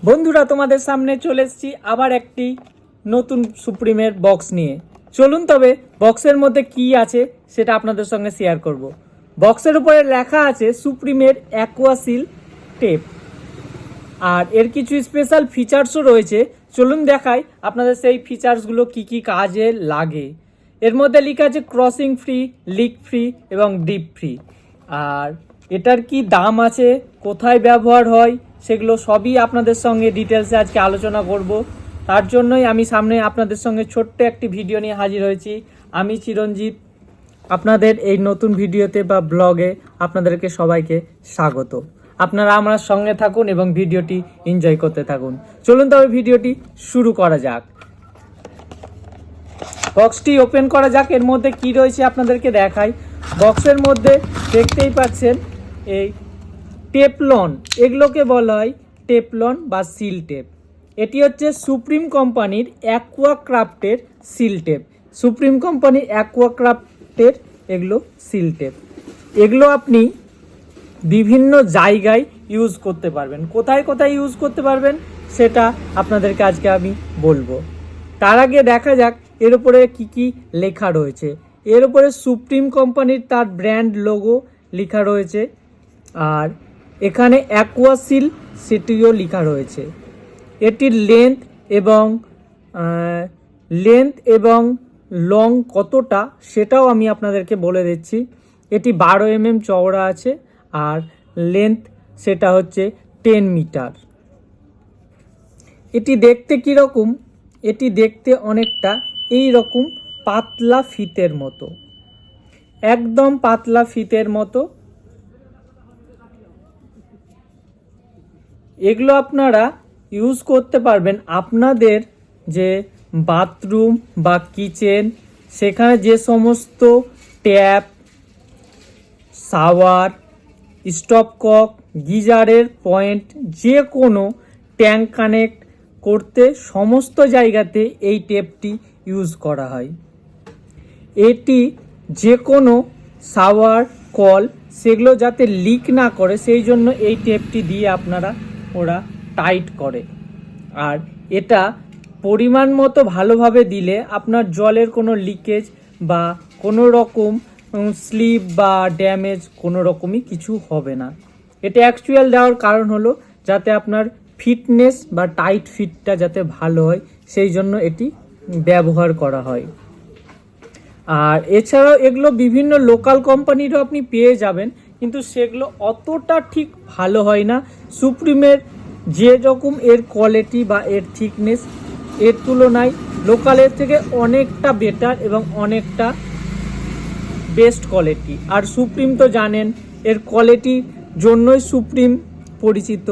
বন্ধুরা, তোমাদের সামনে চলে এসেছি আবার একটি নতুন সুপ্রিমের বক্স নিয়ে। চলুন তবে বক্সের মধ্যে কি আছে সেটা আপনাদের সঙ্গে শেয়ার করব। বক্সের উপরে লেখা আছে সুপ্রিমের অ্যাকোয়াসিল টেপ, আর এর কিছু স্পেশাল ফিচার্সও রয়েছে। চলুন দেখাই আপনাদের সেই ফিচার্সগুলো কি কি কাজে লাগে। এর মধ্যে লেখা আছে ক্রসিং ফ্রি, লিক ফ্রি এবং ডিপ ফ্রি। আর এটার কি দাম আছে, কোথায় ব্যবহার হয়, সেগুলো সবই আপনাদের সঙ্গে ডিটেলসে আজকে আলোচনা করব। তার জন্যই আমি সামনে আপনাদের সঙ্গে ছোট্ট একটি ভিডিও নিয়ে হাজির হয়েছি। আমি চিরঞ্জিত, আপনাদের এই নতুন ভিডিওতে বা ব্লগে আপনাদেরকে সবাইকে স্বাগত। আপনারা আমার সঙ্গে থাকুন এবং ভিডিওটি এনজয় করতে থাকুন। চলুন তবে ভিডিওটি শুরু করা যাক। বক্সটি ওপেন করা যাক। এর মধ্যে কি রয়েছে আপনাদেরকে দেখাই। বক্সের মধ্যে দেখতেই পাচ্ছেন এই টেপলন, এগুলোকে বলা হয় টেপলন বা সিল টেপ। এটি হচ্ছে সুপ্রিম কোম্পানির অ্যাকোয়াক্রাফটের সিল টেপ। সুপ্রিম কোম্পানির অ্যাকোয়াক্রাফটের এগুলো সিল টেপ। এগুলো আপনি বিভিন্ন জায়গায় ইউজ করতে পারবেন। কোথায় কোথায় ইউজ করতে পারবেন সেটা আপনাদেরকে আজকে আমি বলবো। তার আগে দেখা যাক এর উপরে কি কি লেখা রয়েছে। এর উপরে সুপ্রিম কোম্পানির তার ব্র্যান্ড লোগো লেখা রয়েছে, আর এখানে অ্যাকোয়াসিল সেটিও লেখা রয়েছে। এটির লেন্থ এবং লং কতটা সেটাও আমি আপনাদেরকে বলে দিচ্ছি। এটি 12 mm চওড়া আছে, আর লেন্থ সেটা হচ্ছে 10 মিটার। এটি দেখতে কীরকম? এটি দেখতে অনেকটা এই রকম পাতলা ফিতের মতো, একদম পাতলা ফিতের মতো। এগুলো আপনারা ইউজ করতে পারবেন আপনাদের যে বাথরুম বা কিচেন, সেখানে যে সমস্ত ট্যাপ, শাওয়ার, স্টপকক, গিজারের পয়েন্ট, যে কোনো ট্যাঙ্ক কানেক্ট করতে সমস্ত জায়গাতে এই টেপটি ইউজ করা হয়। এটি যে কোনো শাওয়ার কল সেগুলো যাতে লিক না করে সেই জন্য এই টেপটি দিয়ে ওরা টাইট করে। আর এটা পরিমাণ মতো ভালোভাবে দিলে আপনার জলের কোনো লিকেজ বা কোনো রকম স্লিপ বা ড্যামেজ কোনো রকমই কিছু হবে না। এটা অ্যাকচুয়াল দেওয়ার কারণ হলো যাতে আপনার ফিটনেস বা টাইট ফিটটা যাতে ভালো হয়, সেই জন্য এটি ব্যবহার করা হয়। আর এছাড়াও এগুলো বিভিন্ন লোকাল কোম্পানিরও আপনি পেয়ে যাবেন, কিন্তু সেগুলো অতটা ঠিক ভালো হয় না। সুপ্রিমের যে রকম এর কোয়ালিটি বা এর থিকনেস, এর তুলনায় লোকালের থেকে অনেকটা বেটার এবং অনেকটা বেস্ট কোয়ালিটি। আর সুপ্রিম তো জানেন এর কোয়ালিটির জন্যই সুপ্রিম পরিচিত।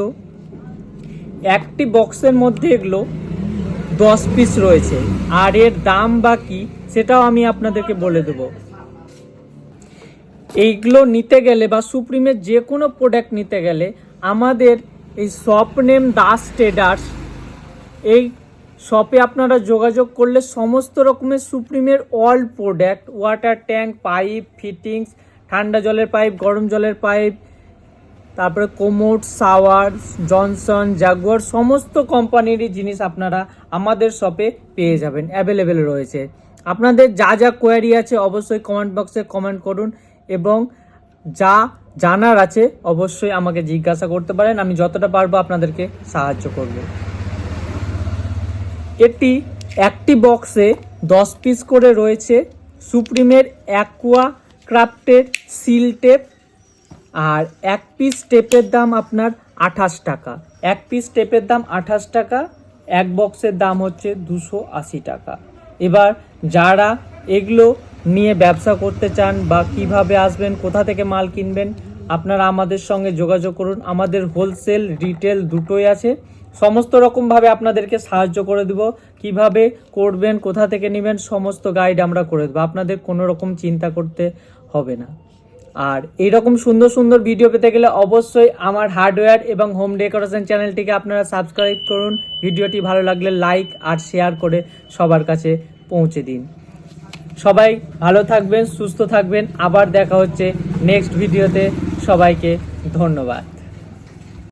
একটি বক্সের মধ্যে এগুলো 10 পিস রয়েছে, আর এর দাম বা কি সেটাও আমি আপনাদেরকে বলে দেব। এইগুলো নিতে গেলে বা সুপ্রিমের যে কোনো প্রোডাক্ট নিতে গেলে আমাদের এই শপ নেম দাস ট্রেডার্স, এই শপে আপনারা যোগাযোগ করলে সমস্ত রকমের সুপ্রিমের all product, water tank, pipe, fittings, ঠান্ডা জলের পাইপ, গরম জলের পাইপ, তারপরে কোমোড, শাওয়ার, জনসন, জাগুয়ার, সমস্ত কোম্পানিরই জিনিস আপনারা আমাদের শপে পেয়ে যাবেন। অ্যাভেলেবেল রয়েছে। আপনাদের যা যা কোয়ারি আছে অবশ্যই কমেন্ট বক্সে কমেন্ট করুন, এবং যা জানার আছে অবশ্যই আমাকে জিজ্ঞাসা করতে পারেন। আমি যতটা পারবো আপনাদেরকে সাহায্য করব। এটি একটি বক্সে 10 পিস করে রয়েছে সুপ্রিমের অ্যাকোয়াক্রাফটের সিল টেপ। আর এক পিস টেপের দাম আপনার 28 টাকা। এক পিস টেপের দাম 28 টাকা। এক বক্সের দাম হচ্ছে 280 টাকা। এবার যারা এগুলো নিয়ে ব্যবসা করতে চান বা কিভাবে আসবেন, কোথা থেকে মাল কিনবেন, আপনারা আমাদের সঙ্গে যোগাযোগ করুন। আমাদের হোলসেল রিটেল দুটোই আছে। সমস্ত রকমভাবে আপনাদেরকে সাহায্য করে দেব। কিভাবে করবেন, কোথা থেকে নেবেন, সমস্ত গাইড আমরা করে দেবো। আপনাদের কোনো রকম চিন্তা করতে হবে না। আর এইরকম সুন্দর সুন্দর ভিডিও পেতে গেলে অবশ্যই আমার হার্ডওয়্যার এবং হোম ডেকোরেশন চ্যানেলটিকে আপনারা সাবস্ক্রাইব করুন। ভিডিওটি ভালো লাগলে লাইক আর শেয়ার করে সবার কাছে পৌঁছে দিন। সবাই ভালো থাকবেন, সুস্থ থাকবেন। আবার দেখা হচ্ছে নেক্সট ভিডিওতে। সবাইকে ধন্যবাদ।